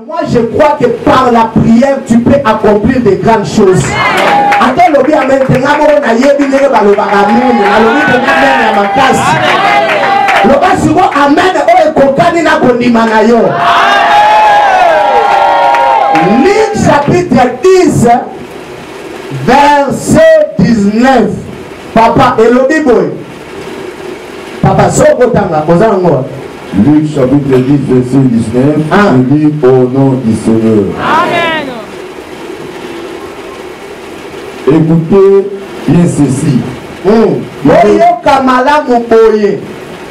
Moi je crois que par la prière tu peux accomplir de grandes choses. Attends le bien maintenant on a yebi ne ba lo ba amen. Alobi de amen ya makasi. Le ba sibo amen o ekokani na kondima na yo. Luc chapitre 10 verset 19. Papa elobi boy. Papa soko tanga ozango. Luc chapitre 10 verset 19, je lis au nom du Seigneur. Amen. Écoutez bien ceci.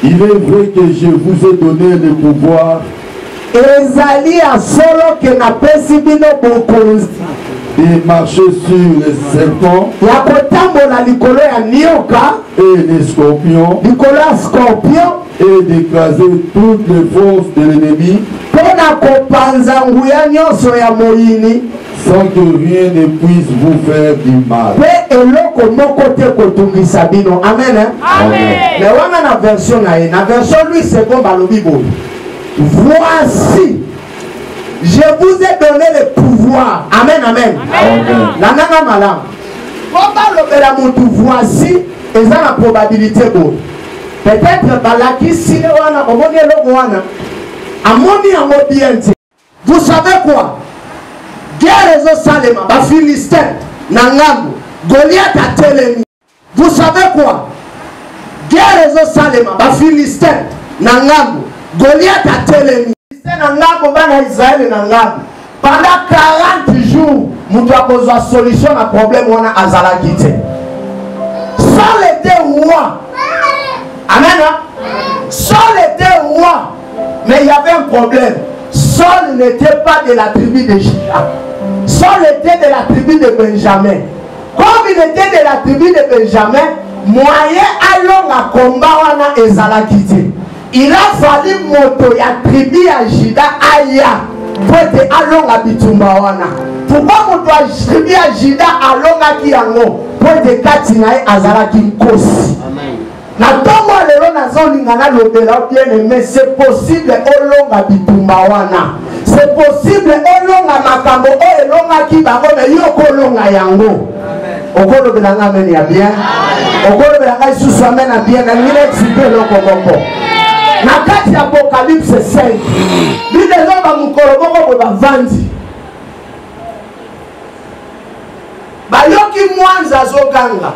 Il est vrai que je vous ai donné le pouvoir de marcher sur les serpents et les scorpions et d'écraser toutes les forces de l'ennemi sans que rien ne puisse vous faire du mal. Amen. Mais on a la version lui c'est bon voici, je vous ai donné le pouvoir. Amen, amen. Nanana malam. Voici, et ça la probabilité bonne. Peut-être balaki si wana omoni eloko wana amoni yango bien. Vous savez quoi? Guerre ezo salema ba Philistin na ngambo Goliath a telemi. Vous savez quoi? Guerre ezo salema ba Philistin na ngambo Goliath a telemi. Philistin na ngambo bana Israël na ngambo. Pendant 40 jours, mutu akozwa solution na problème wana azalaki te. Saul était roi. Amen. Saul était roi, mais il y avait un problème. Saul n'était pas de la tribu de Juda. Saul était de la tribu de Benjamin. Comme il était de la tribu de Benjamin, moyen allons à combat wana ezalakite. Il a fallu moto ya tribu ya Juda aya pour te allons à bitumba wana. Pourquoi moto ya tribu ya Juda allons à kiango pour te katinae azalaki nkosi. Na tomo lelo na zoningana lobela bien aimé, c'est possible olonga bitumba wana. C'est possible olonga makambo o elonga ki bango na yo kolonga yango. Okolo belanga amen ya bien. Okolo belanga isusu amen ya bien na ngine expliquer loko moko. Na kati ya Apocalypse 5. Bide loba mukolo moko bo bavandi. Bayoki mwanza zokanga.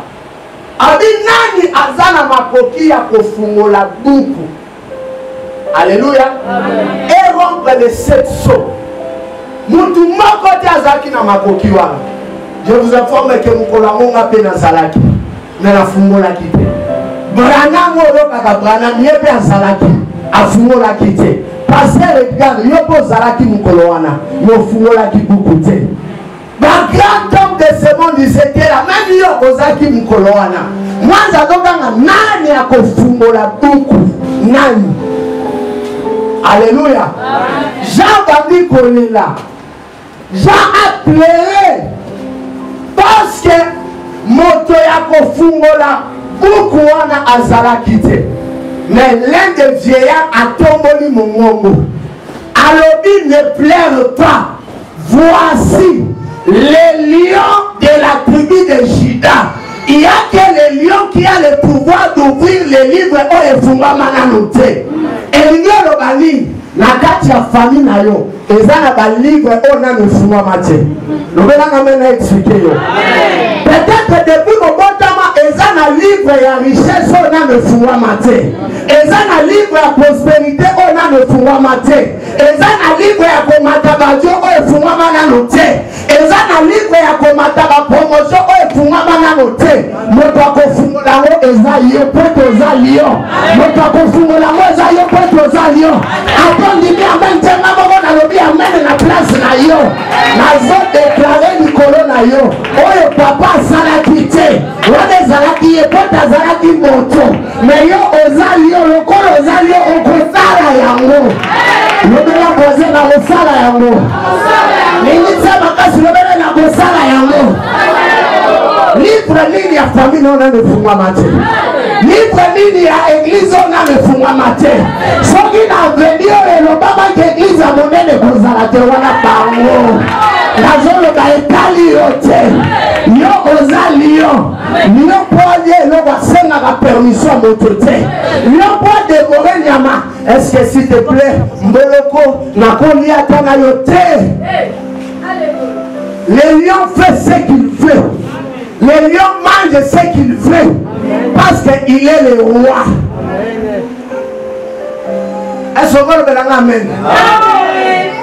Abi nani azana makoki ya kofungola buku. Alléluia. Et rompre les 7 sceaux. Mutu moko te azaki na makoki wana. Je vous informe que mukola monga pe na zalaki. Na la fungola kite. Branamo lokaka branam yepe azalaki. Afungola kite. Pasteur regarde yopo zalaki mukolo wana. Yo fungola ki buku te. Le grand homme de ce monde disait que la même yo ozaki mukolo wana. Mwanza dokanga nani akofungola buku nani. Alléluia. Jean bandi kolela. Jean a pleuré parce que moto ya kofungola buku wana azalaki te. Mais l'un des vieillards a tomboli mongongo. Alobi ne pleure pas. Voici les lions de la tribu de Juda. Il y a que les lions qui a le pouvoir d'ouvrir les livres au efungama noté. Et l'union lobali, la kati ya famille na yo, eza na ba livre au na efungama te. Lobela ngamena expliquer yo. Peut-être depuis mon bon temps, eza na livre ya richesse au na efungama te. Eza na livre ya prospérité au na efungama te. Eza na livre ya komata bajo au efungama na noté. Eza na livre ya komata ba promotion au efungama na noté. Moto akofungola ngo eza yo poto za lion. Moto akofungola ngo eza yo poto za lion. Atondi bi amen tenga moko na lobi amen na place na yo. Nazo déclarer likolo na yo. Oyo papa salaki te. Wane zalaki ye poto zalaki moto. Mais yo oza lion lokolo oza lion okosala yango. Lobela boze na osala yango. Nini sema kasi lobela na osala yango. Livre nini ya famille on a ne fungwa mate. livre nini ya église on a mefungama te soki na avenir elobama ke église ya monene kozala te wana bango nazoloba etali yo te yo oza lion lion po alie eloko asengaka permission ya moto te lion po adevore nyama. Est-ce que s'il te plaît mboloko nakolia ata na yo te? Le lion fait ce qu'il veut. Le lion mange ce qu'il veut. Parce qu'il est le roi. Est-ce que vous avez amen?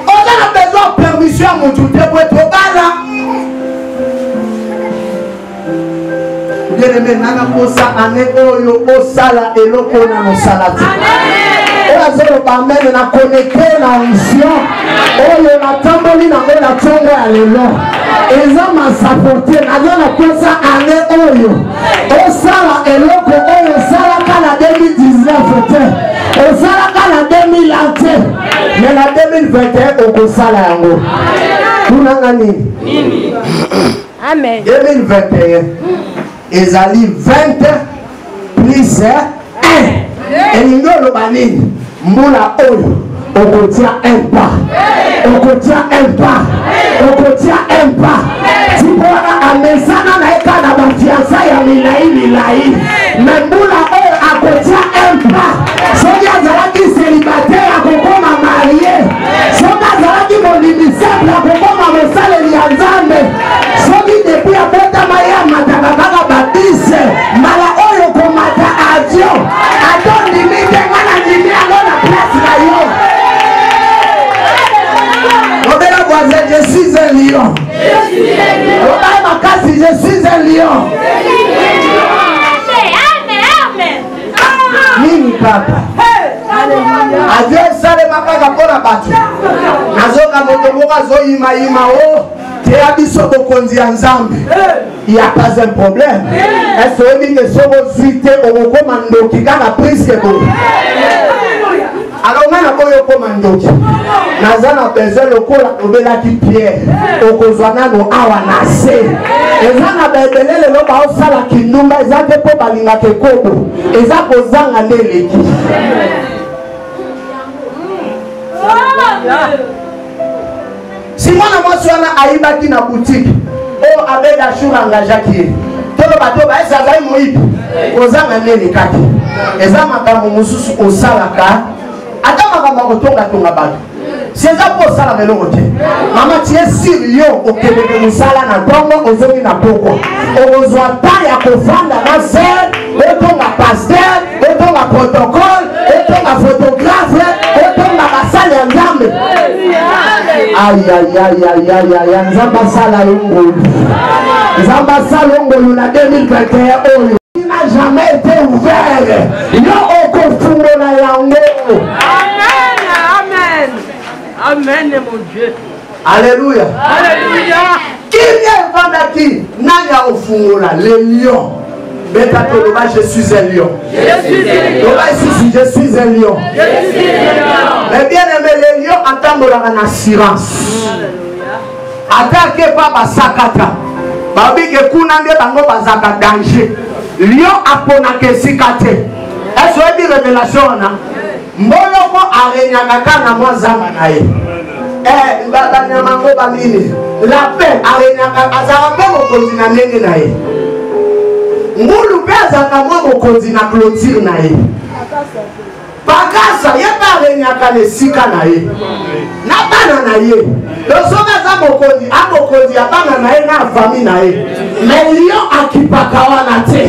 On a besoin de permission à mon tout pour être là. Bien aimé, nana posa ane oyo osala eloko na mosalati. Oyo bamene na connecté na onction. Oyo na tamboli na ngo na tongo ya lelo. Eza masaporte na zo na posa ane oyo. Osala eloko oyo osala kala 2019 te. Osala kala 2020. Mais na 2021 okosala yango. Kuna nini? Amen. 2021. Ezali 20 plus 1. Et le banine, moula oyo, okotia un pas, okotia un pas, okotia un pas. Tu pourras amesana na eka na bafiança ya milai, mais moula oyo akotia un pas. Soki azalaki célibataire akokoma marié, soki azalaki molimi simple akokoma mosaleli ya Nzambe, soki depuis abotama ya mataka kaka batise, mala oyo komata avion. Je suis un lion. Je suis un lion. Nini papa? Avion sale makaka pona batu. Nazoka moto moka zo ima o. Te abiso bokonzi ya Nzambe. Il n'y a pas un problème. Est-ce que vous avez suite au commando qui a pris ce que alors on a koyo commando. Nazana besoin le kola obela ki pierre. Okozwana no awa na se. Ezana bebele le loba osala kinumba ezate po balinga ke kobo. Eza kozanga neleki. Si mwana mwasi wana aibaki na boutique, o abeda shura ngajaki. Tolo bato ba esa zai moibi. Kozanga nelekaki. Eza makambo mususu osalaka. Ata makambo kotonga tonga bato. C'est ça pour ça la mélodie. Maman, tu es sérieux au Québec de Moussala, na Tongo, aux hommes na Poko. On nous a pas à confondre la scène, on tombe à pasteur, on tombe à protocole, on tombe à photographe, on tombe à salle en gamme. Aïe, Nzamba Sala Yongolu. Nzamba Sala Yongolu, la 2021, il n'a jamais été ouvert. Il y a aucun fou dans la langue. Amen, mon Dieu. Alléluia. Alléluia. Qui vient vendre qui? Nanya au fungola, les lions. Je suis un lion. Je suis un lion. Mais bien aimé, les lions entendent en assurance. Attaquez pas ma sakata. Babi ke kunande bango bazaka danger. Lion apona ke sikate. Est-ce que vous avez révélation? Mboloko arenyaka na mwazanga naye. Babanyamango bamini. La paix arenyaka azaka pe mokonzi na ndenge naye. Ngulu pe azaka mokonzi na clôture naye. Bakasa ye pa arenyaka le sika naye. Na bana naye. Losoka za mokonzi, amokonzi abana naye na famille naye. Mais lion akipaka wana te.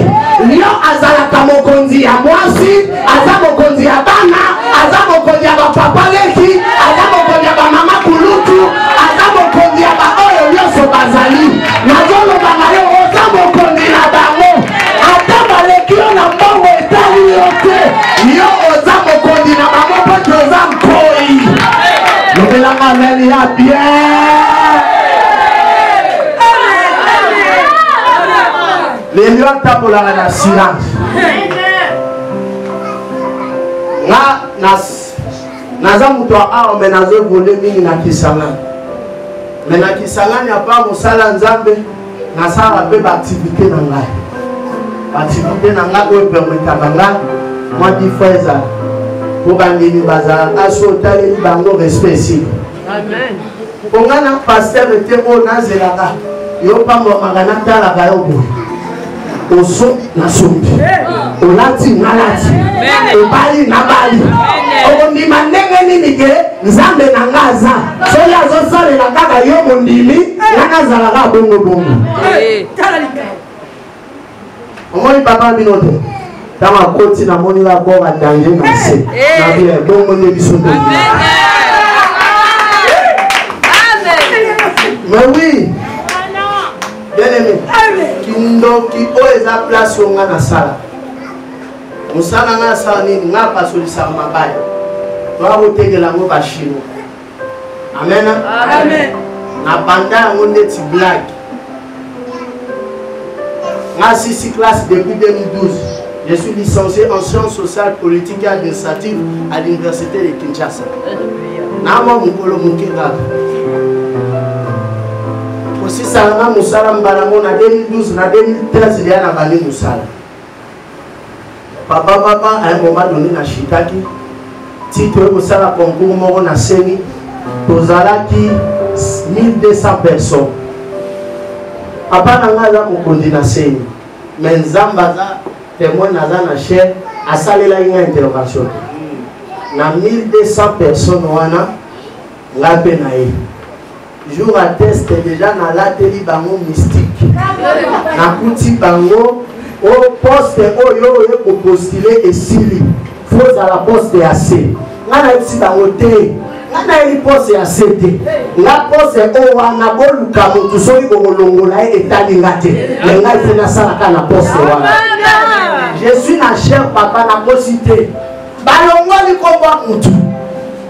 Lion azalaka mokonzi ya mwasi, aza mokonzi ya bana, aza mokonzi ya papa leki, aza mokonzi ya mama kulutu, aza mokonzi ya oyo yoso bazali. Nazolo bangayo oza mokonzi na bango. Ata baleki na mbongo etali yote. Yo oza mokonzi na bango poto oza mkoi. Lobelanga meli ya bien. Les lions tapent la silence. Naza muto a mais nazo volé mingi na kisanga. Mais na kisanga n'y a pas mosala Nzambe na sala pe activité na ngai. activité nanga oyo permetaka nga mwa difresa po bandimi bazala asotaleli bango respect esili ponga na paster ete oyo nazelaka yo pambamaka natalaka yo boye osombi nasombi olati nalati obali nabali okondima ndenge nini ke nzambe na nga aza soki azosalela kaka yo mondimi nga nazalaka bongo omoni papa bino te ntango akoti namoni bakoka danger na se na bie bongo nde biso te mais oui bien aimé kindoki oyo eza place oyo nga nasala mosala nga asala nini nga pasolisaka mabaya toya kotekela yango bachinois amen na banda yango ndeti blague nga sisi classe depuis 2012 je suis licencié en sciences sociales politiques et administratives à l'université de Kinshasa nama mokolo moke kaka kosisalanga mosala mbalango na 2012 na 2013 leya na bandi mosala papa à un moment donné na chitaki ti toye kosala concours moko na seni tozalaki 1200 personnes papa na nga aza mokondi na seni mais nzambe aza témoin naza na chaire asalelaki nga intervention na 1200 personnes wana nga mpe na ye jour à test déjà nalateli bango mystique nakuti bango o poste oyo oyo kopostule esili fozala poste ya se nga nayebisi bango te nga nayeli poste ya se te nga poste oyo wana boluka motu soki bokolongola ye etali nga te me ngai mpe nasalaka na poste wana je suis na cher papa nakosi te balongoli kobwa motu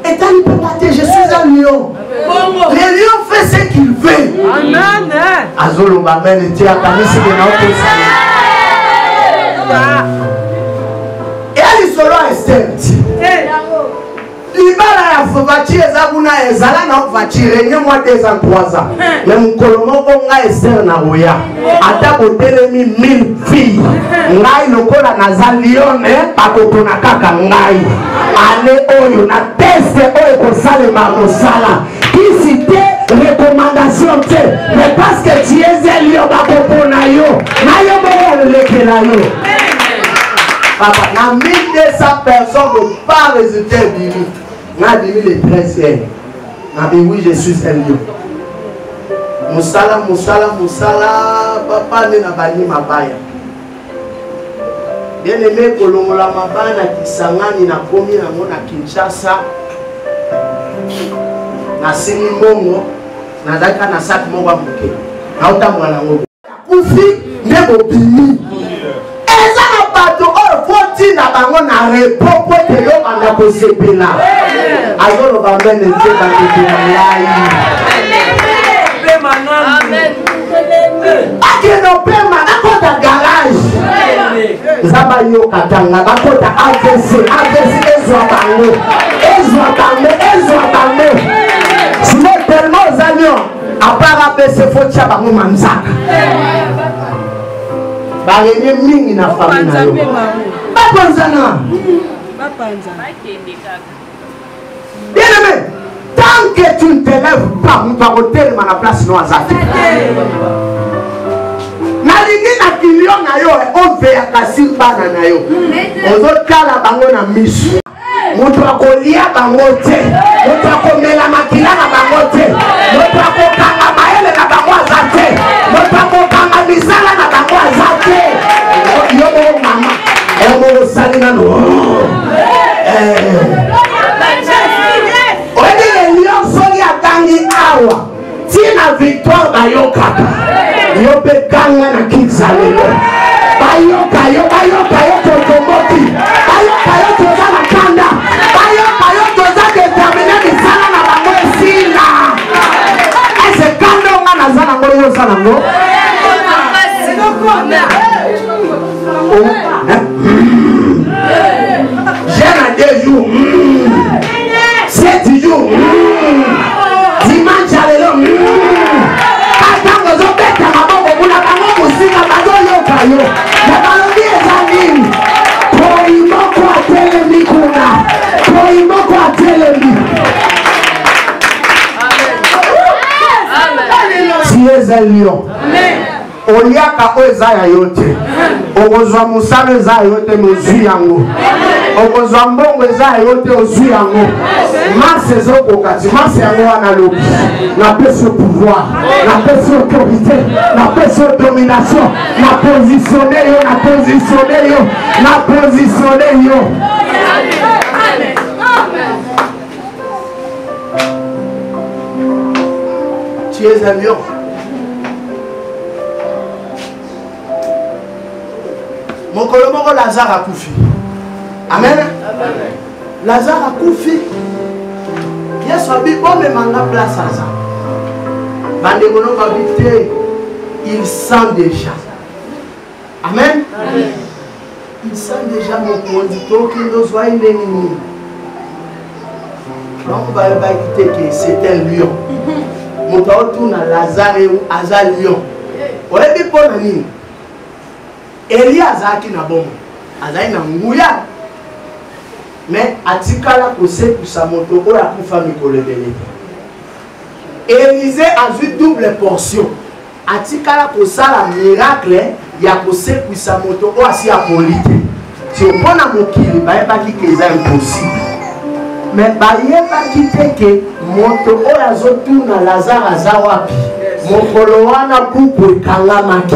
etali mpe nga te je suis un lion. Le lion fait ce qu'il veut. Amen. Azoloba amen etiaka misiki na okosala. Et lisolo estent. Libala ya voiture eza kuna ezala na voiture nye mwa 2 ans 3 ans. Mais mukolo moko nga Esther na oya. Ata botelemi 1000 filles. Ngai lokola naza lion bakopona kaka ngai. Ale oyo na teste oyo kosalema mosala. Qui cité recommandation te, mais parce que tu es un lion bakopona yo. Na yo mo lekela yo. Papa, na 1200 personnes ne pas résulter bimi. Na bimi le 13e. Na bimi oui je suis un lion. Musala, papa ne na bani mabaya. Bien aimé kolongola mabaya na Kisangani na komi na mona Kinshasa. Na sini mongo na daka na sak mongo moke. Na otamwa na ngo. Kufi ndebo bimi. Eza na bato o foti na bango na repopo te yo banda ko sepela. Azolo bambene te ba kituna lai. Amen. Akeno pema na kota garage. Zaba yo katanga ba kota AVC ezwa bango. Sinon tellement aux avions à part APC faut tia bango manzaka. Barene mingi na famille na yo. Bapanzana. Bien aimé, tant que tu ne te lèves pas, on va retourner à la place no azaki. Nalingi na kilio na yo on veut akasi bana na yo. Ozokala bango na misu. Moto akolia bango te, moto akomela makila na bango te, moto akokanga maele na bango azate, moto akokanga misala na bango azate. Yo mo mama, mo sali na no. Oye le lion soli atangi awa, tina victoire bayokaka. Yo pe kanga na kizalelo. Bayoka yo totomoti. Bayoka yo tozala kanda. Bayoka yo toza determiner misala na bango esila. Ese kanda nga nazala ngo yo sala ngo. J'ai na 2 jours. 7 jours. Dimanche à l'élo. Attends, nous avons fait un moment pour la bango musika bazo yoka yo. eza lion. Oliaka oza ya yote. Okozwa musalo eza ya yote mozwi yango. Okozwa mbongo eza ya yote ozwi yango. Mars ezokokati. Mars yango wana lobi. Na pesi pouvoir, na pesi autorité, na pesi domination, na positionner yo, na positionner yo, na positionner yo. Tu es un lion. Mon colombo Lazare a koufi. Amen. Lazare a koufi. Yes, on me manda place à ça. Bandegono va habiter. Il sent déjà. Amen. Il sent déjà mon conducteur qui nous soit l'ennemi. Donc on va quitter que c'est un lion. Mon temps tourne à Lazare ou à lion. On est bien pour l'année. Elia azaki na bomo azali na nguya mais atikala kose kusa moto oya kufa mikolo ebele. Élisée a vu double portion atikala kosala miracle ya kose kusa moto oya si apolite si opona mokili bayebaki ke eza impossible mais bayebaki te ke moto oyo azotuna Lazare aza wapi mokolo wana buku ekangamaki.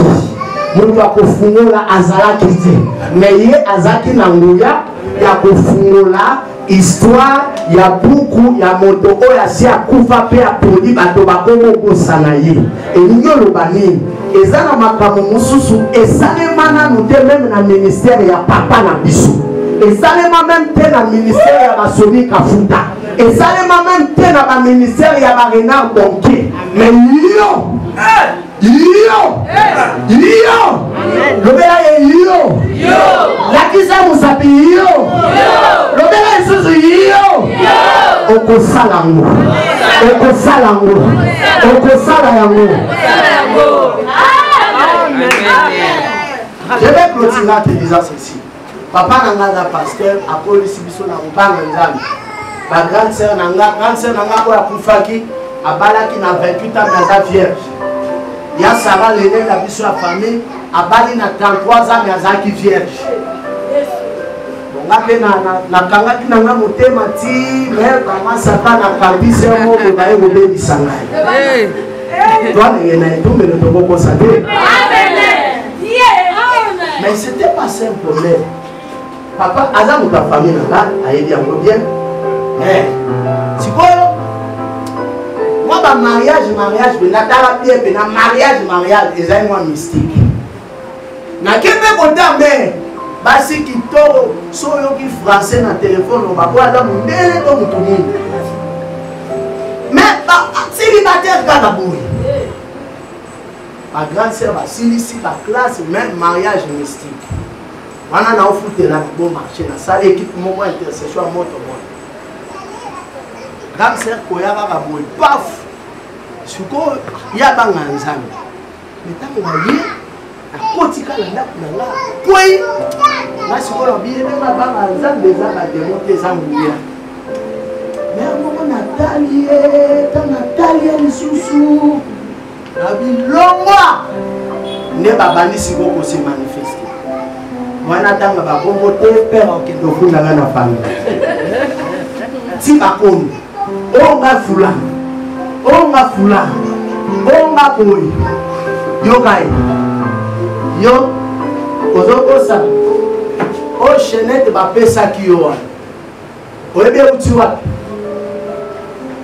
Mungu akufungula azalaki te mais ye azaki na nguya ya kufungula histoire ya buku ya moto oyo asi akufa pe apoli bato bakomo kosana ye elingi oloba nini eza na makambo mosusu esalema nanu te meme na ministère ya papa na biso esalema meme te na ministère ya basomi kafuta esalema meme te na baministère ya barenard bonke mais yo Yo! Lobela yo! Lakisa musapi yo! Lobela isuzu yo! Okosalango! Okosalango! Okosalayango! Je vais continuer en te disant ceci. Papa nanga pasteur, Apollo Sibiso na Mbanga Nzambi. Ma grande sœur nanga oya kufaki, abalaki na 28 ans naza vierge. Ya Sarah l'aîné la biso la famille abali na 33 ans mais azaki vierge. Bonga pe na kanga kinanga motema ti mais kama Satan na kambise mo baye go bebisa ngai. Toi ngena etumbe le toko sa te. Amen. Mais c'était pas ça un problème. Papa aza muta famille na ba ayebi yango bien. Mais sikoyo moi, le mariage, je n'ai pas mariage, c'est un mystique. Na kebe konta mais basi kitoro soyo ki français na téléphone on va voir là mon ndele to mutu mungu. Mais célibataire kana boui. Ma grande sœur va ici la classe même mariage mystique. Wana na ofute la bon marché na salle équipe mo intercession moto moi. Grande sœur koyaba ba boui paf. Suko ya banga nzambe. Metango ba ye akotika na ndako na nga. Koi na siko na biye na banga nzambe za ba démonter za nguya. Mais maman Natalie lisusu na bilongwa ne babandi siko ko se manifester. Wana tanga ba bongo te père okendo funda na famille. Ti bakono. Onga fulani. Onga fula, onga boy, yo kai, yo, ozokosa, o chenette ba pesa kiyo, oebe utiwa.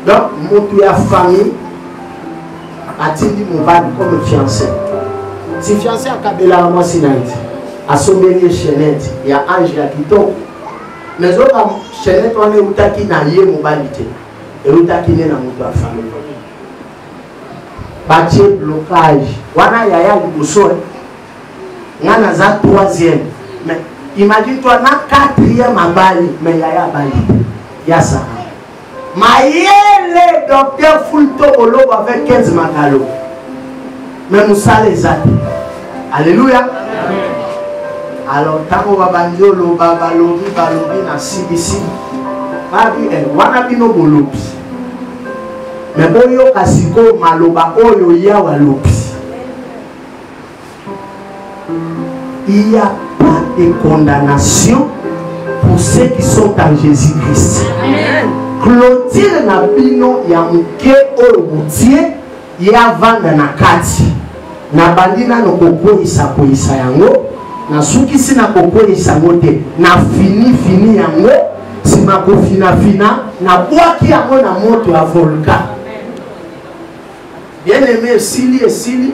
Donc, mon ya famille atindi mobali comme fiancé. Si fiancé a kabela moi sinaiti, a sombeli chenette, ya ange ya kitoko. Mais oka chenette wane utaki na ye mobali te, e utaki ne na moto ya famille. Bâtir blocage. Wana yaya liboso. Ngana za 3e. Mais imagine toi na 4e abali, mais yaya abali. Yasa. Mayele docteur Fulto Olobo avec 15 magalo. Mais Moussa les a. Alléluia. Alors tango babandiolo babalobi balobi na CBC. Babi wana bino bolobi. mais oyo kasiko maloba oyo yawa lobi. Il n'y a pas de condamnation pour ceux qui sont en Jésus-Christ. Clôture na bino ya muke oyo mutie ya vanda na kati na bandina no kokoisa koisa yango na sukisi na kokoisa ngote na fini yango sima ko fina na bwaki yango na moto ya volcan. Bien aimé esili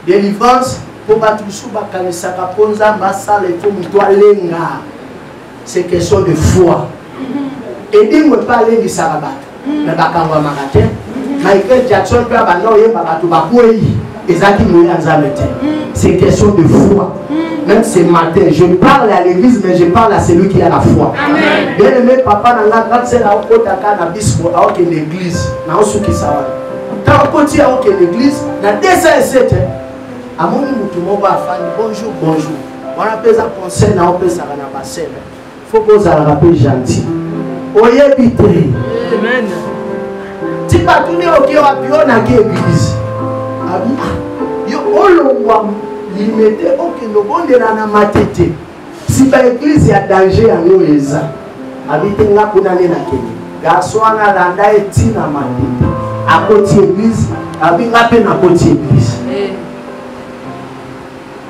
délivrance pour batusu bakanisa kaponza mbasala il faut mutwa lenga. C'est question de foi. Et dit moi pas aller du sarabat. Mais bakangwa makate. Michael Jackson peut abandonner yé babatu bakoué. Ezaki moya nzamete. C'est question de foi. Même ce matin, je parle à l'église, mais je parle à celui qui a la foi. Bien aimé papa nanga quand c'est là au kotaka na bispo à aucune église. Na osuki sawa. Tant koti à aucune église, na 207. Amoni mutu moko afani bonjour. On appelle ça conseil na opesa na basel. Faut que vous ayez gentil. Oyebite. Amen. Si tu as dit que l'église, yo olongwa limité aucun bondela na matete. Si ba église ya danger ya noeza, habite nga kuna nena keni. Gaswana landa etina matete. Akoti église, abinga pe na koti église.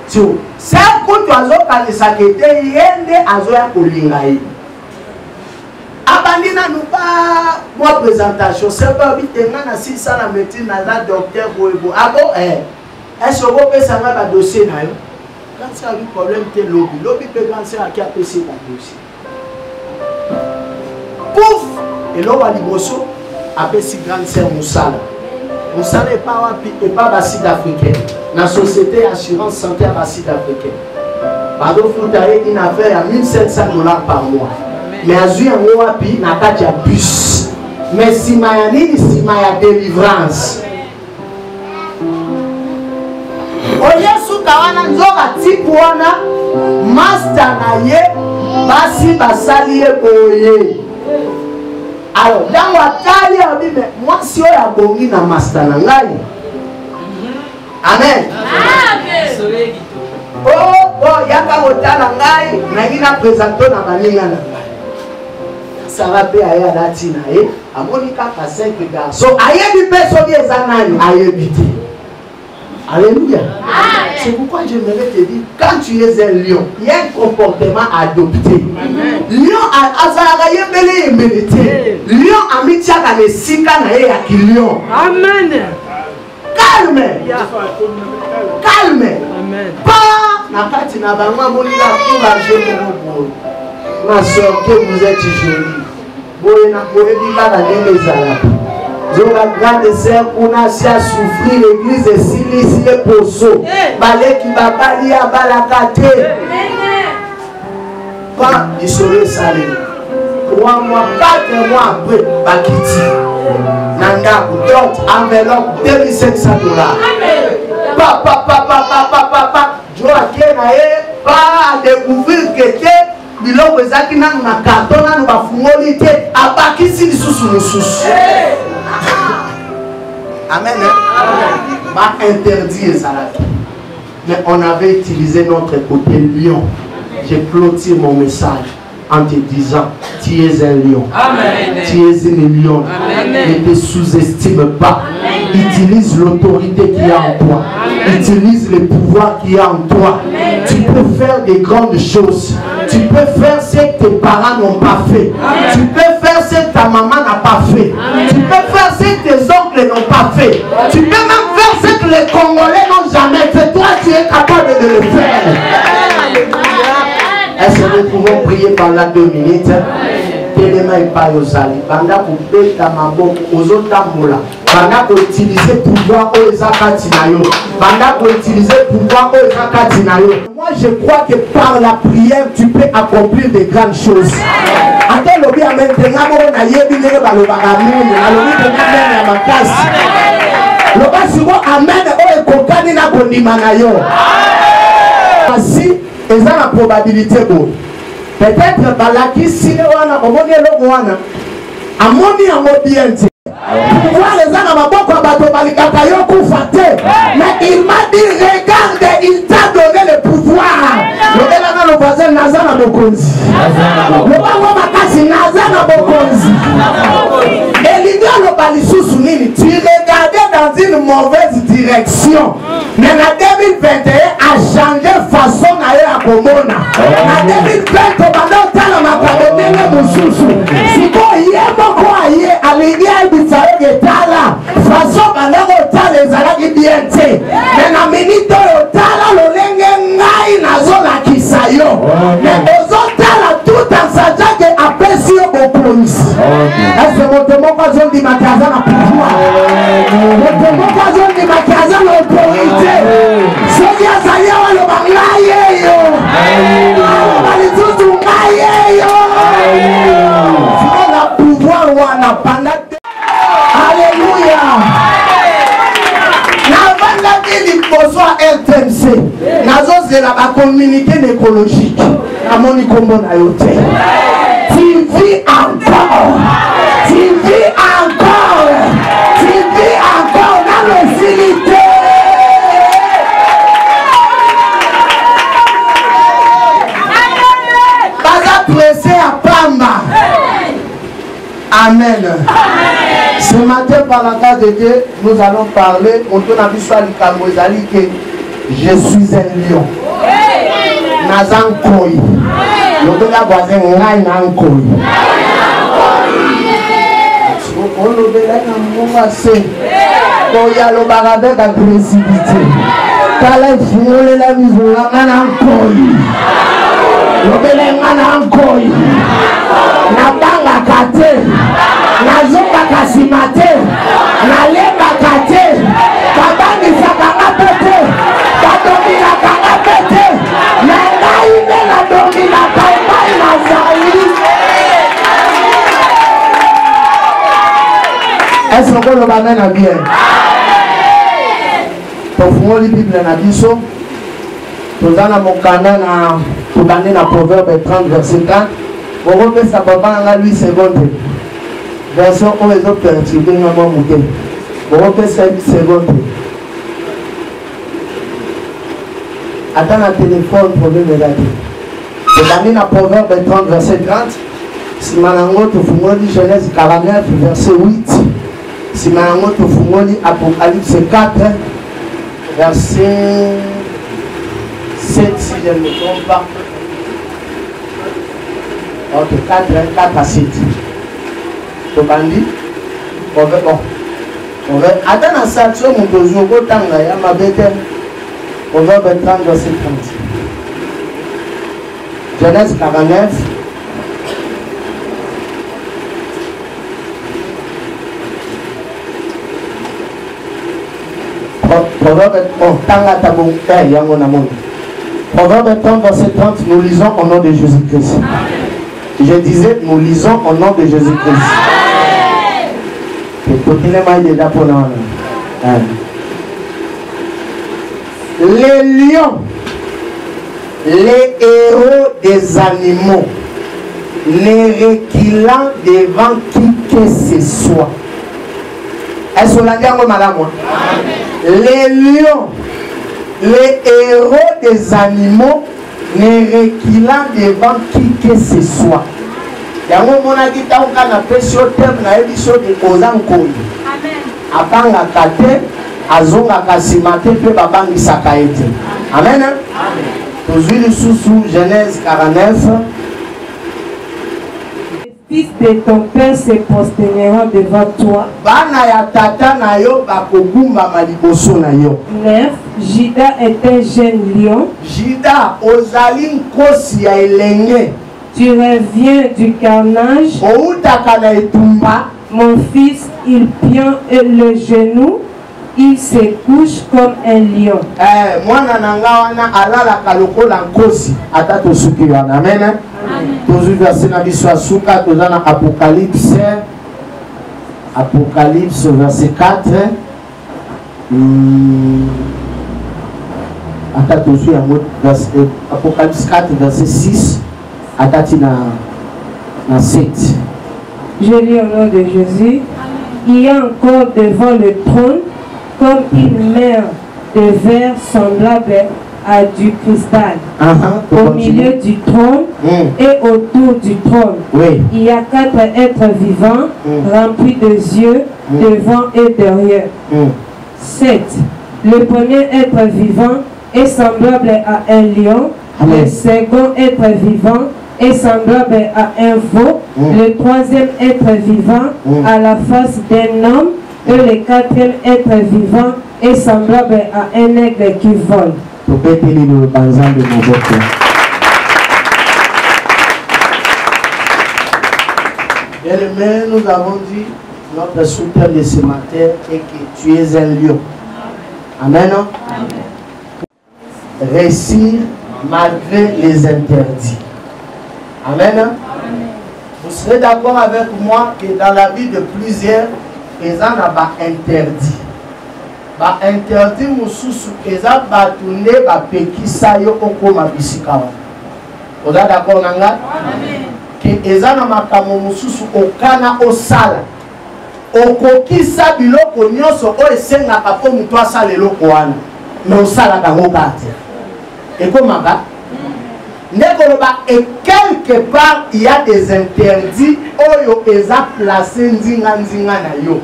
Tio, c'est quand tu as kanisa kete yende azoya kolinga yi. Abandina nous pas moi présentation c'est pas vite na si ça la médecine na docteur Boebo. Ah bon est-ce que vous pouvez savoir le dossier na yo? Quand ça a un problème te lobby peut penser à qui a passé le dossier. Pouf et là on va liboso après si grande sœur Moussala est pas bas sud-africaine. La société assurance santé à sud-africaine. Pardon, vous avez une affaire à $1,700 par mois. Mais à Zui en Wapi, n'a pas de bus. Mais si Mayani, si Maya délivrance. Oye Soukawana, Nzora Tikwana, Master Naye, Basi Basali Oye. Alors, dans Watali, moi, si on a bongi na Master Nangai. Amen. Oh, yaka otala ngai, nangina présento na baninga na ngai. Ça va bien à la tina et à Monica à 5 garçons. Ayebi personne est zanani, ayebite. Alléluia. C'est pourquoi j'aimerais te dire, quand tu es un lion, il y a un comportement adopté. Lion a azaraye bele emelete. Lion a mis tiaka le sika na e ya lion. Amen. Calme. Calme. Amen. Pas na kati na bangwa monila pour la jeune. Ma soeur, que vous êtes jolie. La grande sœur, on a souffrir l'église et si les poso. Balé qui va bali à balakate. Quand il serait salé. 3 mois, 4 mois après, Bakiti. Nanda, donc, enveloppe $2,700. Papa. Joaquin, pas découvrir quelqu'un. Biloko ezaki nanu na carton nanu bafungoli te abakisi lisusu mosusu. Amen. Pas interdit ezalaki. Mais on avait utilisé notre côté lion. J'ai clôturé mon message en te disant tu es un lion. Amen. Tu es une lion. Ne te sous-estime pas. Amen. Utilise l'autorité qui est en toi. Amen. Utilise le pouvoir qui est en toi. Amen. Tu peux faire des grandes choses. Amen. Tu peux faire ce que tes parents n'ont pas fait. Amen. Tu peux faire ce que ta maman n'a pas fait. Amen. Tu peux faire ce que tes oncles n'ont pas fait. Amen. Tu peux même faire ce que les Congolais n'ont jamais fait. Toi, tu es capable de le faire. Amen. Est-ce que nous pouvons prier pendant 2 minutes? Téléma et pas aux alliés. Banda pour bêta maboko aux autres moula. Banda pour utiliser pouvoir aux zakatinayo. Banda pour utiliser pouvoir aux zakatinayo. Moi je crois que par la prière tu peux accomplir de grandes choses. Attends le bien maintenant on a yebi ne ba lo ba amen. Alors ni de amen à ma place. Le bas souvent amen o ekokani na bondima na yo. Ainsi et ça la probabilité bon. Peut-être balaki sine wana omoni eloko wana amoni yango bien te. Pouvoir les ana maboko ya bato balikaka yo kufa te. Mais il m'a dit regarde, il t'a donné le pouvoir. Lobela na le voisin naza na bokonzi. Lobango makasi naza na bokonzi. Elingi aloba lisusu nini? Tu regardais dans une mauvaise direction. Mais en 2021 a changé façon na yo ya komona. En 2020 obanda otala makambo ndenge mosusu. Siko ye moko aye alingi ayebisa yo ketala façon banda kotala ezalaki bien te. Mais na minute oyo otala lolenge ngai nazolakisa yo. Mais ozotala tout en sachant que apesi yo bokonzi. Est-ce que moto moko azondimaki aza na pouvoir? Moto moko azondimaki aza na autorité. Soki azali awa aloba ngai yeyo, aloba lisusu ngai yeyo. Siko na pouvoir wana panda te. Alléluia. Navandaki liboso ya RTMC nazozela bacommuniqué écologique namoni kombo na yo te. Tu vis encore, tu vis encore, tu vis encore dans l'hostilité. Pressé à Pamba. Amen. Ce matin, par la grâce de Dieu, nous allons parler. On tourne à l'histoire du Kamozali que je suis un lion. Nazan Koi. Le gars voisin, Nazan Koi. On le verra dans mon passé. Quand il y a le bar avec agressivité. Quand il faut la maison, Nazan Koi. Lobelenga na nkoi na banga kate na zoka kasimate na lemba kate kabani sakanga pete kadomina kanga pete na ngai ne na domina kaibai na zali. Est-ce que le bamen a bien? Tofungoli Bible na biso tozana mokanda na tobandi na Proverbe 30 verset 4. Okopesa papa nanga 8 secondes. Version oyo ezoperturbe nga mwa moke. Okopesa 8 secondes. Ata na telefone problème ezaki. Tobandi na Proverbe 30 verset 30. Sima nango tofungoli Genèse 49 verset 8. Sima nango tofungoli Apocalypse 4 verset 7 si je ne me trompe pas. Ok, 4 à 7. Tobandi. Bon. Attends à ça, tu mon besoin, tanga ya mabete. Proverbe 30 verset 30. Genèse 49. Proverbe Proverbe 30 verset 30, nous lisons au nom de Jésus-Christ. Je disais, nous lisons au nom de Jésus-Christ. Les lions, les héros des animaux, les reculants devant qui que ce soit. Est-ce qu'on l'a dit en madame? Les lions, les héros des animaux, les reculants devant qui que ce soit. Yango mona kita ukana pesho tem na ebiso de ozanko. Abanga kate, azonga kasimate pe babangi sakaete. Amen. Toujours sous Genèse 49. Fils de ton père se prosterneront devant toi. Bana ya tata na yo bakobumba maliboso na yo. 9. Juda est un jeune lion. Juda ozali nkosi ya elenge. Tu reviens du carnage. Outaka na etumba. Mon fils, il pient le genou. Il se couche comme un lion. Mwana nanga wana alalaka lokola nkosi ata tosuki wana. Amen. Toujours verset na biso asuka tozana Apocalypse. Apocalypse verset 4. Ata tozu yango Apocalypse 4 verset 6 atati na 7. Je lis au nom de Jésus. Il y a encore devant le trône comme une mer de verre semblable à du cristal. Au milieu du trône et autour du trône, il y a 4 êtres vivants remplis de yeux devant et derrière. 7. Le premier être vivant est semblable à un lion. Le second être vivant est semblable à un veau. Le troisième être vivant à la face d'un homme. Et le quatrième être vivant est semblable à un aigle qui vole. Bien-aimé, nous avons dit, notre soutien de ce matin est que tu es un lion. Amen. Réussir malgré les interdits. Amen. Vous serez d'accord avec moi que dans la vie de plusieurs, ils ont pas interdit. Ba interdit mususu eza batunde ba pekisa yo okoma bisika. Vous êtes d'accord nanga? Amen. Que eza na makambo mususu okana osala. Okokisa biloko nyonso o esengaka po mutu asala eloko wana. Mais osala kango kate. Ekomaka? Nekoloba et quelque part il y a des interdits oyo eza placé nzinga na yo.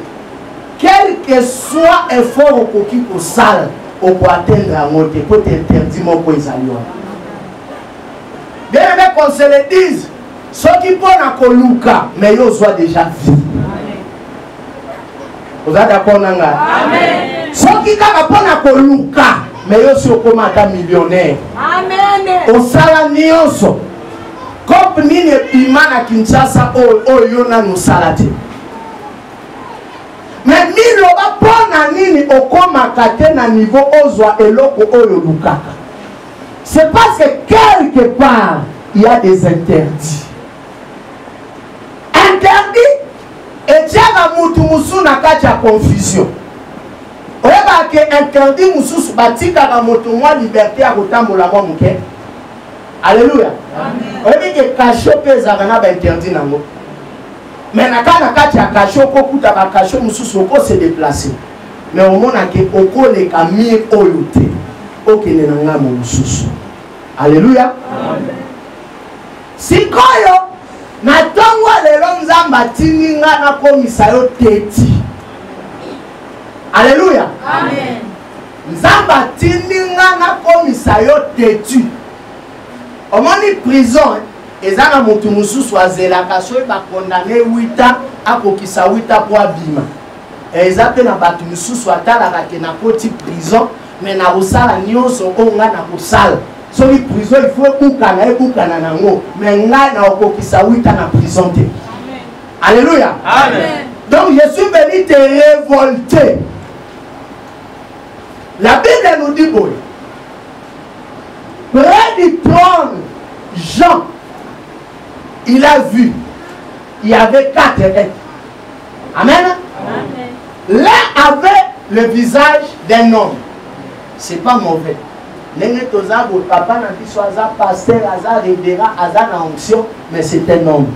Quel que soit effort au coquille au sale, au pour atteindre la montée, pour t'interdire mon point d'alliance. Bien aimé qu'on se le dise, ceux qui prennent à Koluka, mais ils soient déjà vus. Vous êtes d'accord, Nanga? Amen. Ceux qui prennent à Koluka, mais ils sont comme un millionnaire. Amen. Au Salanios, comme Nini Pimana Kinshasa, oh, yona nous salate. Mais milo ba pona nini okoma kate na niveau ozwa eloko oyo lukaka. C'est parce que quelque part il y a des interdits. Interdit et tiaga mutu musu na kati ya confusion. Oeba ke interdit mususu batika ka mutu mwa liberté ya kotambola mwa muke. Alléluia. Amen. Oyebi ke kasho peza kana ba interdit nango. Mais quand on a caché, on a se déplacer. Mais au moment où on a les camille oyote, ok, on a mon sous. Alléluia. Si quand on a les longs ambatini na komisayo teti. Alléluia. Amen. Zambatini na komisayo teti. Au moment de prison. Et ça, na mutu mususu azela kaso ba condamné 8 ans akokisa 8 ans pour abima. Et ça pe na batu mususu atala ka ke na koti prison mais na osala nyonso onga na kosala. So li prison il faut kukana nango mais nga na okokisa 8 ans na prison te. Alléluia. Amen. Donc je suis venu te révolter. La Bible nous dit bon. Près du trône Jean, il a vu, il y avait 4 êtres. Amen. Amen. L'un avait le visage d'un homme. C'est pas mauvais. Papa n'a dit soit pasteur, hasard, révérend, hasard en onction, mais c'est un homme.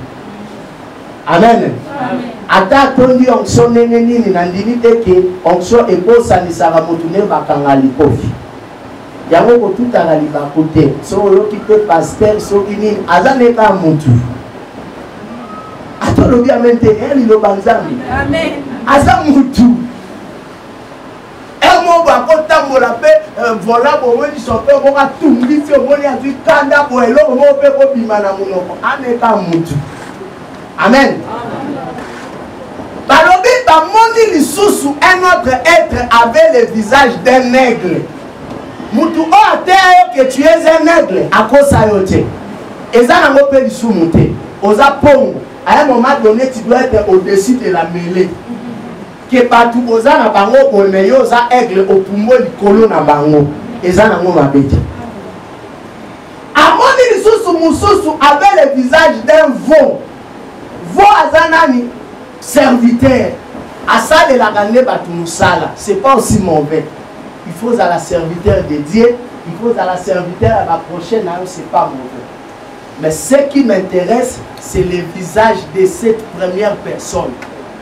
Amen. Ata tondi onction nini nandini teke onction eko sanisara motune bakanga likofi. Yango ko tout à la libakote. So yo ki pe pasteur so ini azane ka mutu. Atolobi amente eli lo banzami. Amen. Aza mutu. Emo ba ko tambola pe vola bo woni so pe ko ka tumbi ti omoni azu kanda bo elo mo pe ko bima na munoko. Ane ka mutu. Amen. Balobi ba moni lisusu un autre être avait le visage d'un aigle. Mutu o ateo que tu es un aigle à cause ayote. Eza na ngope lisu mute. Oza pongo. À un moment donné, tu dois être au-dessus de la mêlée. Que partout oza na bango ko me yo oza aigle au pumo likolo na bango. Eza na ngoma bete. Amoni lisusu mususu avait le visage d'un veau. Veau azanani serviteur. Asa de la gane batu musala. C'est pas aussi mauvais. Il faut à la serviteur de Dieu, il faut à la serviteur à la prochaine, c'est pas mauvais. Mais ce qui m'intéresse, c'est le visage de cette première personne.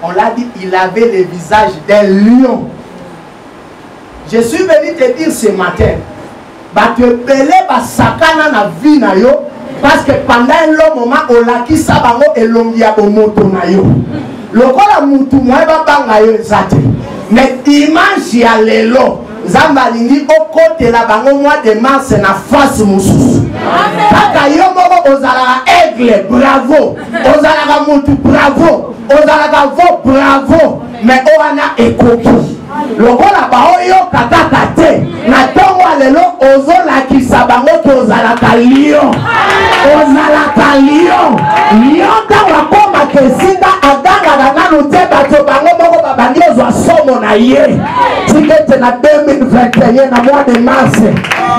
On l'a dit, il avait le visage d'un lion. Je suis venu te dire ce matin, bah te belé ba sakana na vie na yo, parce que pendant un long moment, on l'a qui sa bango et l'ongia au moto na yo. Le kola mutu moi ba banga yo zate. Mais dimanche ya lelo, Zamba lingi au côté la bango mois de mars na face mususu. Kaka yo moko ozala aigle, bravo. Ozala mutu, bravo. Ozala vo, bravo. Mais oana ekoki. Lokola bao yo kakaka te. Na tongo lelo ozola kisabango ke ozala ka lion. Ozala ka lion. Lion ta wakoma kesinda aganga na nanu te bato bango moko babandi ozwa somo na ye. Tikete na 2021 na mois de mars.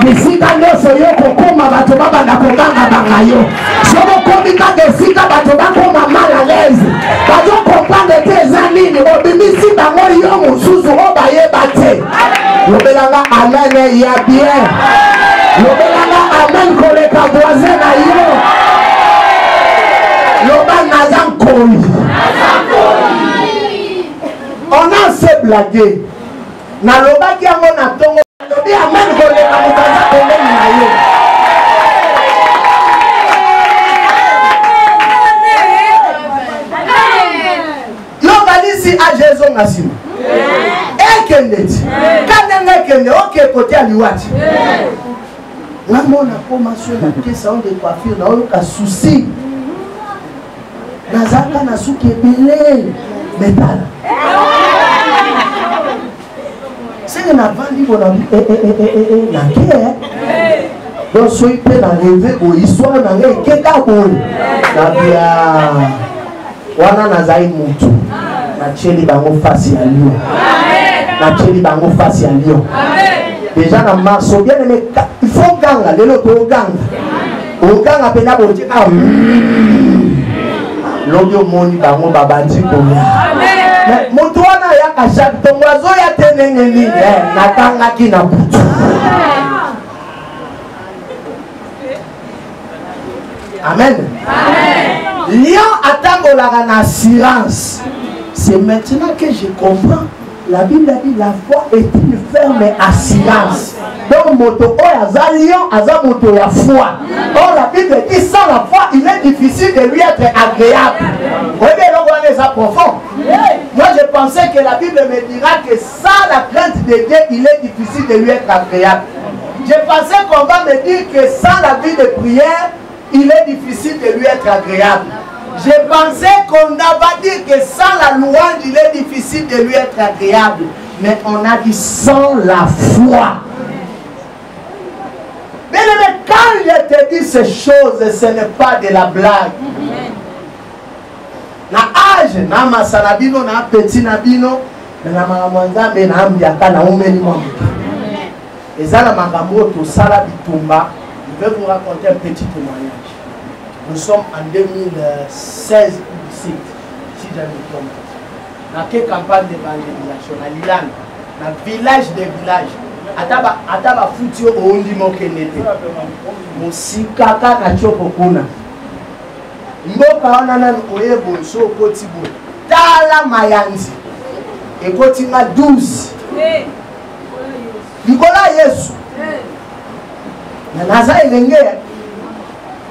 Bisika nyoso yo kokoma bato babanda koganga banga yo. Somo komika kesika bato bakoma mal à l'aise. Bato comprendre te zanini obimisi bango yo mususu obaye bate. Lobelanga amen ya bien. Lobelanga amen koleka voisin na yo. Loba nazam koli. On a se blagué. Na loba ki yango na tongo. Lobi amen koleka mukaza koleka na yo. Loba lisi a Jésus ngasima. Ekendeti. Kanenge kende oke kote aliwati. Namona formation na pièce de coiffure na oyoka souci. Nazaka na suki ebele metala. C'est na vandi bona na ke. Donc soy pe na rêver o histoire na ngai keka boli. Na bia wana nazai mutu. Na cheli bango fasi ya lion. Na cheli bango fasi ya lion. Déjà na marso bien aimé, il faut ganga, le loto ganga. O ganga pena boje ah. Lobio moni bango babandi ko ya. Mais mutu wana ya kasha tongwazo ya tenenge ni na tanga kina butu. Amen. Amen. Lion attend la assurance. C'est maintenant que je comprends. La Bible a dit la foi est une ferme assurance. Donc moto oya lion aza moto ya foi. Or la Bible dit sans la foi il est difficile de lui être agréable. Oui mais l'on est à profond. Moi je pensais que la Bible me dira que sans la crainte de Dieu il est difficile de lui être agréable. Je pensais qu'on va me dire que sans la vie de prière il est difficile de lui être agréable. Je pensais qu'on va dire que sans la louange, il est difficile de lui être agréable. Mais on a dit sans la foi. Mais quand je te dis ces choses, ce n'est pas de la blague. Na âge, na masalabino, na petit nabino, na mamanzambe, na ambiaka, na umeni mwamu. Et ça, la magambo, tout ça, la bitumba, je vais vous raconter un petit témoignage. Nous sommes en 2016 ici, si je ne me trompe pas. Dans quelle campagne d'évangélisation? À Lilan, dans le village des villages. Ataba futio ondi mokenete. Musikaka na chopokuna. Mboka wana na oyebo so kotibo. Tala mayanzi. Ekotinga 12. Nikola Yesu. Na naza elenge.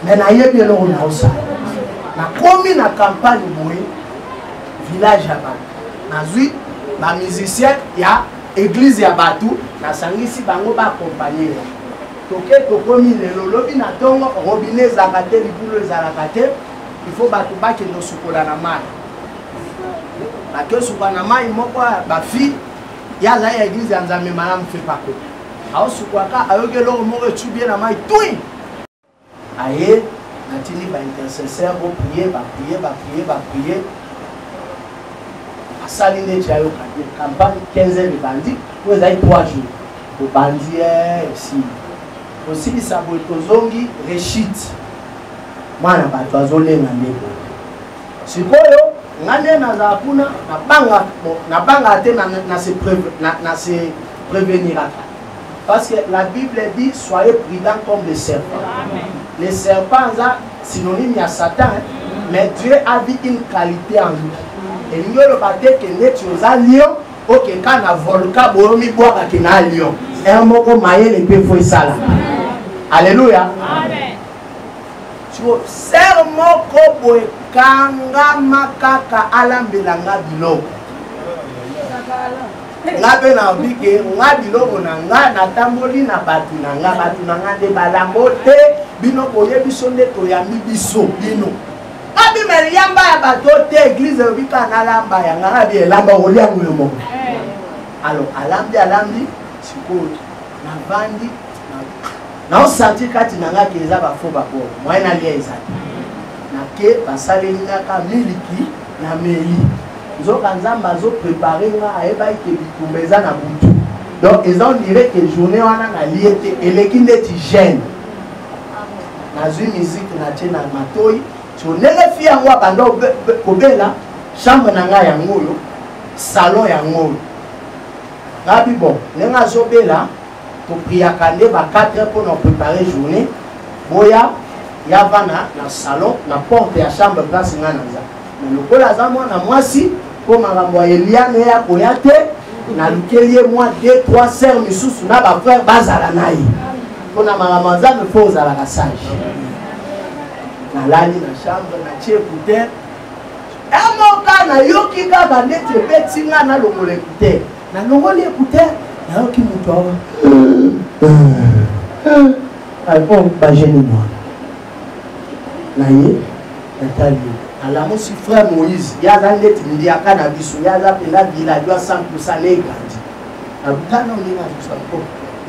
Mais na yebi eloko na osa. Na komi na campagne boye village ya bato. Nazwi ba musicien ya église ya bato na sangisi bango ba accompagner. Toke tokomi lelo lobi na tongo robinet zakate lipulo ezalaka te. Il faut bato bakende sukola na mai. Bake sukola na mai moko ba fille ya za ya église ya Nzambe malamu fe pako. Ao sukwaka ayogelo moko tubie na mai tui. Aye, natini ba intercesseur pour prier, ba prier. Asaline chayo campagne 15 de bandits, vous avez 3 jours. Pour bandits ici. Aussi les sabotozongi rechit. Moi na ba toazole na ndeko. Sikoyo ngane na za kuna na banga te na se prévenir. Parce que la Bible dit soyez prudents comme les serpents. Amen. Le serpent est synonyme à Satan, mais Dieu a dit une qualité en lui. Et nous le battons que nous sommes lion, ou que quand on a volcan, on a boire à un lion. Et un mot comme maïe, les peu faut ça. Alléluia. Amen. Tu vois, serment comme kanga makaka alambelanga biloko. Ngabe na bike ngabiloko na nga na tamboli na batu na nga de balambote bino koye biso nde to ya mibiso bino. Abi meriamba ya batote église bika na lamba ya nga bi lamba olia ngwemo. Alors alambi siko na bandi na osati kati na nga keza ba fo ba bo. Moi na lia ezali. Na ke basalinga ka miliki na meli. Zoka nzamba zo préparer nga ayeba ke bitumbeza na butu. Donc ils ont dirait que journée wana na liete eleki ndeti gêne. Na zui musique na tena matoi. Tu nele fi yango bando kobela chambre na nga ya ngoyo, salon ya ngoyo. Ngabi bon, nenga zo bela to priya kande ba 4 heures pour nous préparer journée. Boya yavana na salon na porte ya chambre place nga na za. Le kola za mwana mwasi ko makambo ya Eliane ya koyate na lukelie moi 2-3 sœurs misusu na ba frère bazala nayi. Kona makambo za me faut za la sage. Na lali na chambre na tie écouteur. Emoka na yoki kaka ndete betinga na longola écouteur. Na longola écouteur na yoki muto. Ay bon ba gêner moi. Na ye natali. Alors, mon frère Moïse, il y a un net qui a cannabis, il y a un village à 100% les grands.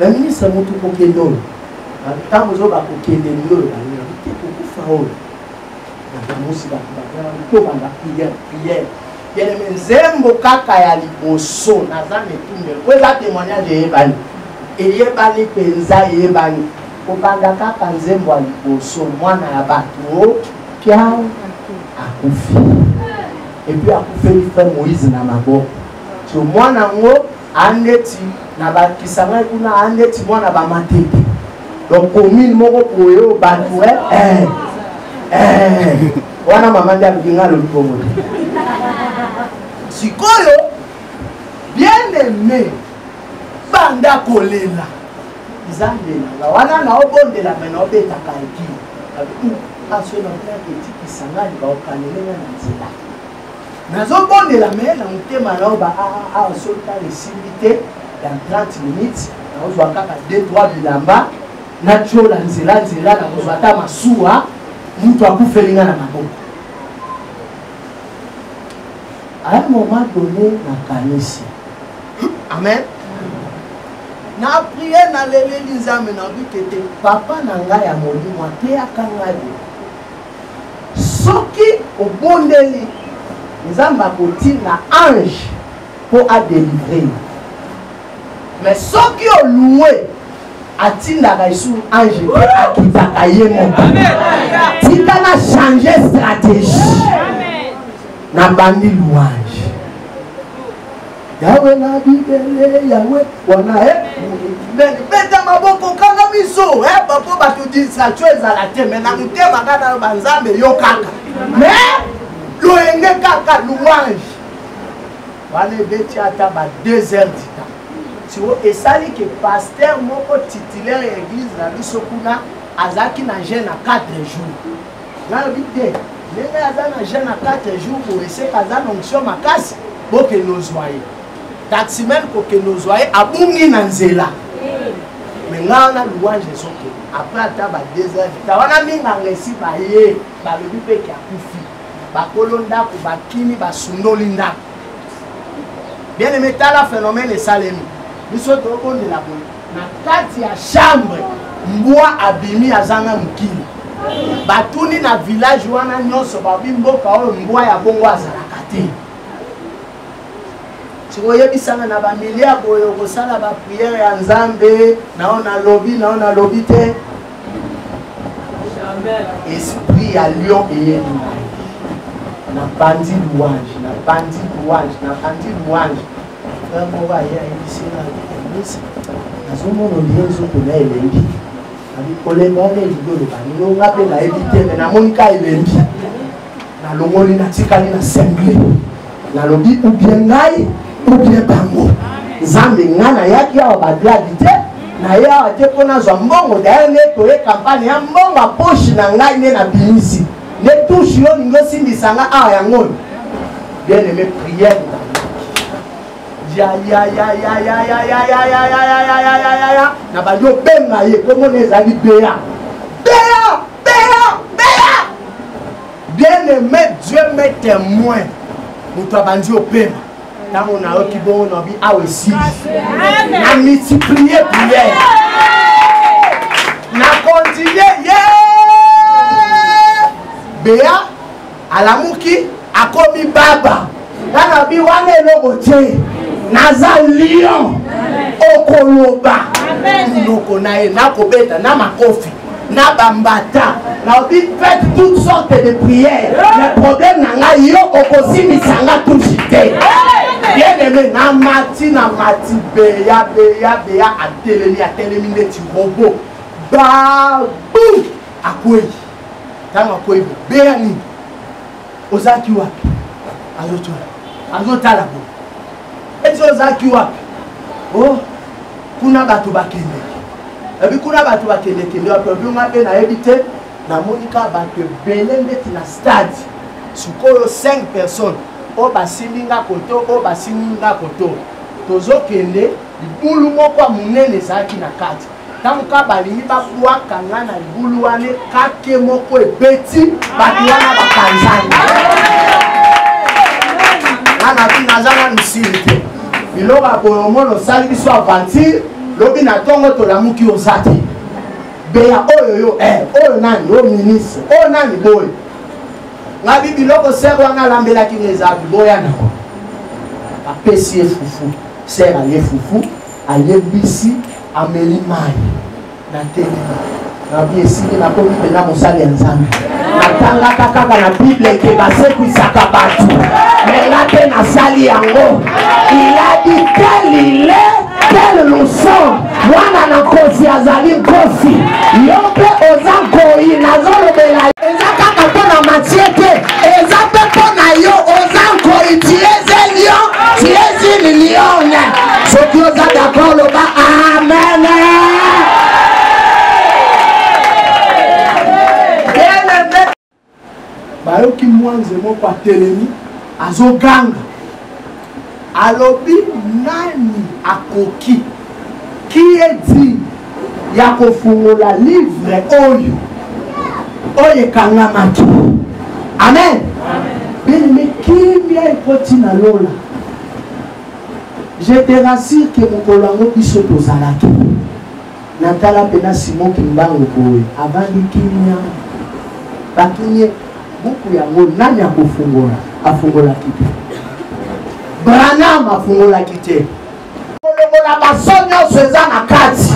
Le ministre m'a tout coqué d'eau. Quand vous avez coqué d'eau, vous avez beaucoup de fautes. Vous avez prière. Il y a des zembo kaka ya liboso na zame tumbe. Vous avez témoignage de Ebani. Et Ebani penza Ebani. Vous avez kaka zembo ya liboso. Moi na ya bato. Piao. Akufi. Et puis akufi le frère Moïse na maboko. Tu moi nango andeti na bakisanga kuna andeti mwana ba matete. Donc commune moko koyo batu wana mama ndia binga lo kongo. Sikoyo bien aimé banda kolela. Izandela la wana na obondela mena obeta kaiki. Parce que notre petit sangani va okanela na nzela. Nazo bondela me na mutema na oba a solta les dans 30 minutes. Nazo akaka 2-3 bilamba na chola nzela na kozwata masuwa mtu akufelinga na maboko. À un moment donné na kanisi. Amen. Na prière na lele linzame na bikete papa na ngai ya molimo te akanga. Soki obondeli nzamba koti na ange pour a délivrer. Mais soki o loué atindaka isu ange pe akitaka ye moko. Tika na changer stratégie. Na bandi louange. Yawe na bibele yawe wana beta maboko kanga miso bako bato distraction ezala te mais na mutema kaka banzambe yo kaka mais loenge kaka louange wana beti ata ba 2 heures du temps si o esali ke pasteur moko titulaire ya église na biso kuna azaki na jeûne à 4 jours na bite ndenge aza na jeûne à 4 jours pour essayer kaza onction makasi boke nozwaye taximen koke nozwaye abungi na nzela. Mais nga na louange soke après ata ba 2 heures ta wana minga ngesi ba ye ba lobi pe ki akufi ba kolonda ko ba kini ba sundoli nda bien aimé tala phénomène et salemi biso to onde la bon na kati ya chambre mbwa abimi azanga mukini batuni na village wana nyonso ba bimboka o mbwa ya bongo azalaka te. Si vous voyez na ba milliard boyo ko sala ba prière ya nzambe naona lobby te esprit ya lion et na bandi louange vraiment va ya ici na église nazo mono lienzo ko na elengi olemone ligolo banino ngape na éviter na monika elembi na longoli na tikali na semble na lobi ou bien ngai ou bien bango zambe ngana yaki awa bagladite na ya ate pona zwa mbongo d'ailleurs ne toye campagne ya mbongo poche na ngai ne na binisi ne touche yo ningo simbisanga awa yango bien aimé prière ya na badio benga ye comment ezali Béa bien aimé Dieu m'est témoin muto abandi opema tango na oki bongo na bi awe si na multiplier prière na continuer Béa alamuki akomi baba na bi wana eloko te naza lion okoloba noko na ye nakobeta na makofi na bambata na obi faites toutes sortes de prières le problème na ngai yo okosimisanga touche te bien aimé na mati Béa atelemi neti robot babu akwei tango akwei Béa nini ozaki wapi azotala bo eti ozaki wapi oh kuna bato bakende ebi kuna bato bakende wapi obi nga pe nayebi te namonika bato ebele ndeti na stade sikoyo 5 personnes oyo basimbi nga koto oyo basimbi nga koto tozokende libulu moko ya monene ezalaki na kati ntango ka balingi babwaka nga na libulu wana kake moko ebeti bato wana bakanzani na bi nazanga misili te biloko akoyomona osali biso aventure lobi na ntongo tolamuki oza te Béa oyo nani oyo ministre oyo nani boye ngabi biloko ser wana alambelaki ngeza biboya nako apesi ye fufu ser aye fufu aye mbisi ameli mai na telema nabi esili nakomi mpena mosali ya nzambe natangaka kaka na bible eke basekwisaka bato menga te nasali yango il a dit tel il est tel nous sommes mwana na nkosi azali nkosi yo mpe oza nkoi nazolobela eza kaka mpo na matie te eza mpe mpo na yo oza nkoi tieze lion tiezini lione soki oza d'accord loba amen bayoki mwanze moko atelemi azoganga alobi nani akoki ki edi ya kofungola livre oyo ekangamaki amen bien kimia ekoti na lola je te rassure que mokolo yango biso tozalaki natala mpena Simon Kimbangu boye avandi kimia bakimie buku yango nani afungolaki te Branham afungolaki te kolobola baso nyonso eza na kati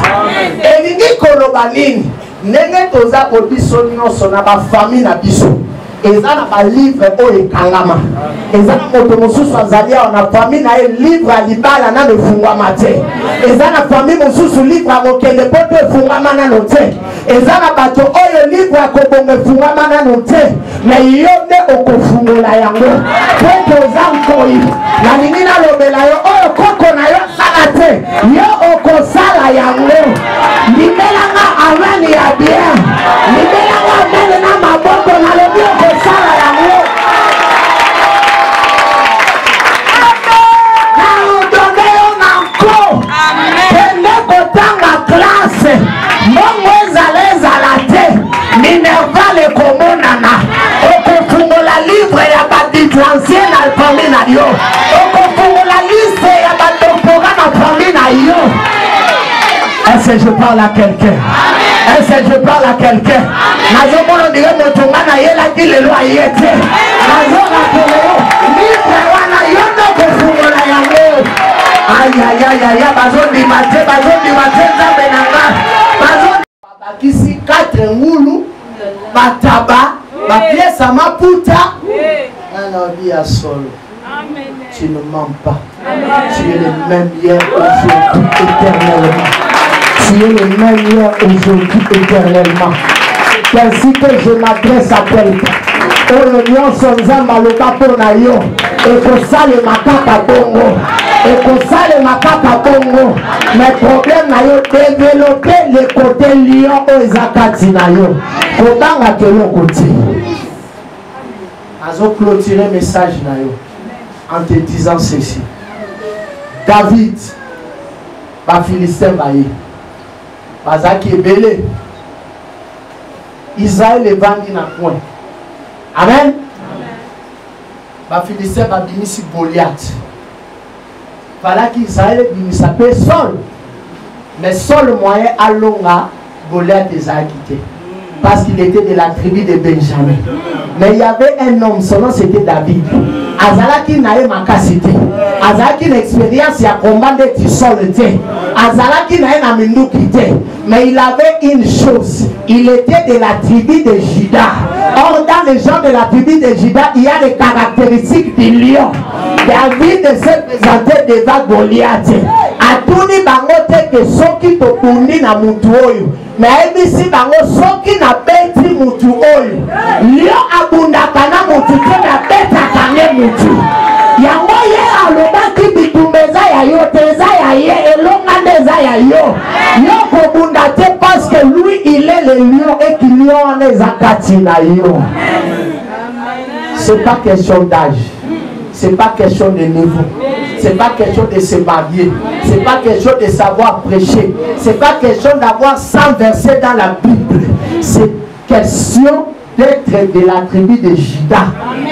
elingi koloba nini ndenge toza ko biso nyonso na bafamille na biso eza na balivre oyo ekangama eza na moto mosusu azali awa na famille na ye livre ya libala nano efungwama te eza na famille mosusu livre ya kokende mpo to efungwama nano te eza na bato oyo livre ya kobonga efungwama nano te na yo nde okofungola yango mpo toza nkoi nalingi nalobela yo oyo koko na yo asala te yo okosala yango limelanga amen ya bien limelanga amen na maboko nalobi okosala yango naodone yo na nko kende kotanga klase mbongo ezala te minerval ekomonana okofungola livre ya baditransien na famille na yo okofungola liste ya badoktora na famille na yo. Est-ce que je parle à quelqu'un? Est-ce que je parle à quelqu'un? Nazo mono dire motonga na yela ki lelo ayete. Nazo la tolo livre wana yondo kofungola yango. Aïe bazo di mate nzambe nanga. Bazo bakisi 4 ngulu bataba ba pièce maputa. Nana bia solo. Amen. Tu ne mens pas. Amen. Tu es le même hier, aujourd'hui, éternellement. Tu es le même hier, aujourd'hui, éternellement. Ainsi que je m'adresse à quelqu'un. Oyo nyonso nzambe aloba mpona yo ekosalema kaka bongo, ekosalema kaka bongo. Mais problème na yo développer le côté lion oyo eza kati na yo kobanga keloko te. Azo clôturer message na yo en te disant ceci. David bafilistin baye bazaki ebele, Israël evandi na coin. Amen. Bafilistin babimisi Goliath. Voilà qu'Israël bimisa pe Saul. Mais Saul moyen alonga Goliath les a quittés. Parce qu'il était de la tribu de Benjamin. Mais il y avait un homme, son nom c'était David. Azalaki nae makasite. Azalaki l'expérience ya combattre du sol te. Azalaki nae na minduki te. Mais il avait une chose. Il était de la tribu de Juda. Or dans les gens de la tribu de Juda, il y a des caractéristiques du lion. David s'est présenté devant Goliath. Atuni bango te que soki tokundi na mutu oyo. Mais ebisi bango soki na beti mutu oyo. Lion abundaka na mutu te na betaka ne mutu. Yango ye alobaki bitumeza ya yo teza ya ye elonga ndeza ya yo. Yo kobunda te parce que lui il est le lion et qu'il lion les akati na yo. C'est pas question d'âge. C'est pas question de niveau. C'est pas question de se marier. C'est pas question de savoir prêcher. C'est pas question d'avoir 100 versets dans la Bible. C'est question d'être de la tribu de Juda,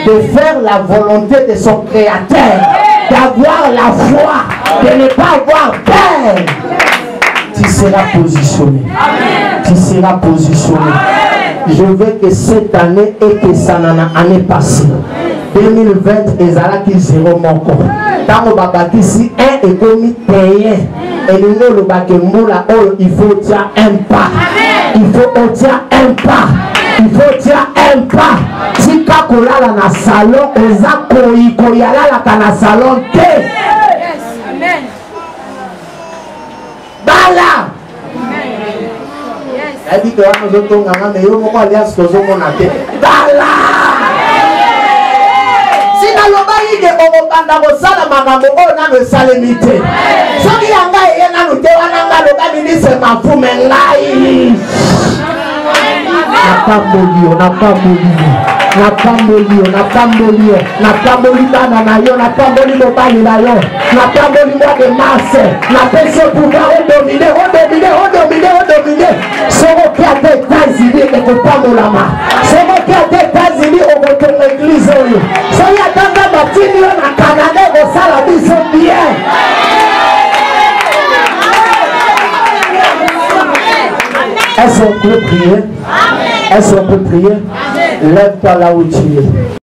de faire la volonté de son créateur, d'avoir la foi, de ne pas avoir peur. Tu seras positionné. Tu seras positionné. Je veux que cette année et que ça n'en a année passée. 2020 ezalaki zéro moko. Tango babakisi un ekomi payé. Et nous le bakembola oyo il faut dire un pas. Il faut dire un pas. Il faut dire un pas. Tika kolala na salon eza koyiko yalala na salon te. Bala. Elle dit que nous autres mais yo moko alias tozo mona te. Bala. Lobaki de obanda kosala makambo oyo nano esalemi te. Soki yanga eye nano te wana nga loba ministre mafume ngai. Napamboli bana na yo, napamboli mobali na yo, napamboli moi de masse, napesi pouvoir odomine. Soki ata États-Unis ekopambolama, soki ata États-Unis okotonga église oyo, soki atanga batini yo na Canada ekosala biso bien. Est-ce qu'on peut prier? Est-ce qu'on peut prier? Lève-toi là où tu es.